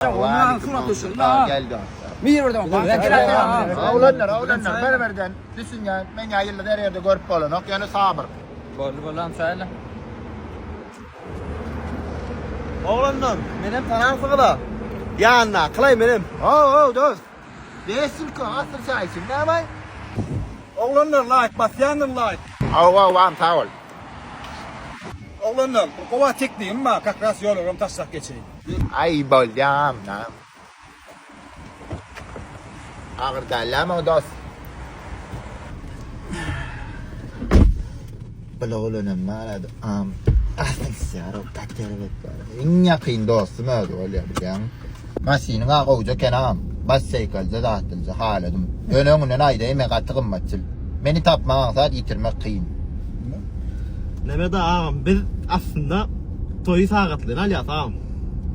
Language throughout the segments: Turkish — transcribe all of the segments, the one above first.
Ondan sonra düşün la. Geldi. Bir oradan banka kiraya. Avlanlar berberden düşüngen men yayıldı her yerde görüp bolanok yani sabır. Bolam söyle. Oğlanlar, benim tanınsın da. Yanına, kılay benim. Dost. Değilsin ki asır çayısın ne var? Oğlanlar layık, bas yanın layık. Vam sağ ol. Oğlanlar, kova tekniğim var, kakras yol orum taşlak geçeyim. Ay bolyam na. Ağır dallama dost. Bloğulunun mağaradı. Ahsen siyara takdir et. İnya kıyın dostum öyle oluyor biliyorum. Masinin ağa uca kenam. Bas seykalca dağıtılca haladım. Önünden ayda yemek atıqım maçıl. Beni tapmağın saat yitirmek kıyın. Neme de ağam, biz aslında toyu sağatlıyın, alyat ağam.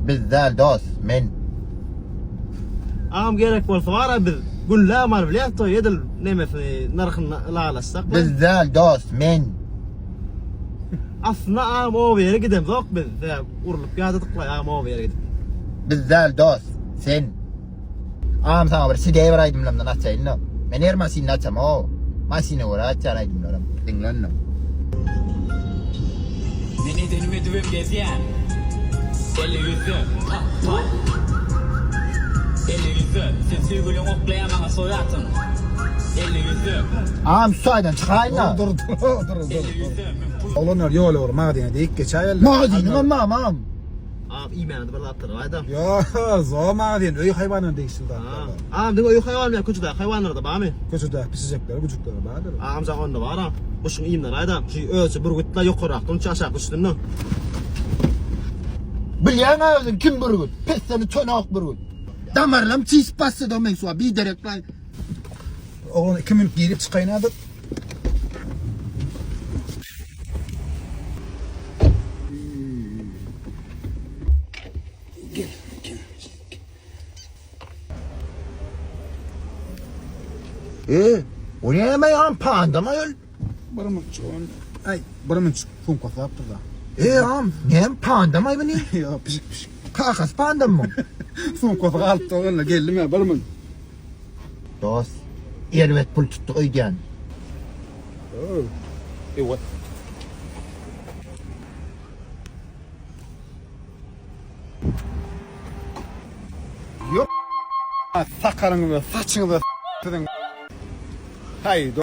Biz değil dost, men. Ağam gerek bolsa var ya biz gülle var bile toy edil nemesini narxını lağlaşsak. Biz değil dost, men. Aslında ağam o yere gidem yok biz. Urulup yadıdıkla ağam o yere gidip. Biz değil dost, sen. Ağam sana bir sideye varaydım lamdan açayın lan. Men her masini açam o. Masini var açaraydım lan. Dinlen lan. Beni denime düvüm gezeyen Eli yüzü Eli yüzü Sen sevgilin oklayamana soyatın Eli yüzü Ağam şu aydan çıkayın lan. Dur. Eli yüzü Oğlanlar yol olur madine deyik geçaylar. Mağazini ağam. Ağam imanı bir attır ayda. Ya zo madine öy hayvanın değiştirdi. Ağam diyor o hayvan ya küçük hayvanlar da bami. Kötüde pisecekler, küçükler vardır. Ağam zaman da var ha. Kuşun imanı ayda. Şu ölçü bir gitla yukarı aktın aşağı düştün ne? Bilyen ağzın kim burgut? Pes seni çonak burgut. Damarlam çiz pası da men suya bir derek lan. Oğlan 2 minut girip çıkaynadı. O ne yemeği ağam panda mı öl? Barımın çoğun. Ay, barımın çoğun kafa yaptı da. Ağam ne panda mı beni? Ya pişik. Kakas panda mı? Son kafa kalktı oğlanla geldim ya barımın. Dost. Ervet pul tuttu öyden. Evet. Yok. Sakarını ve saçını da s**tın. Haydi.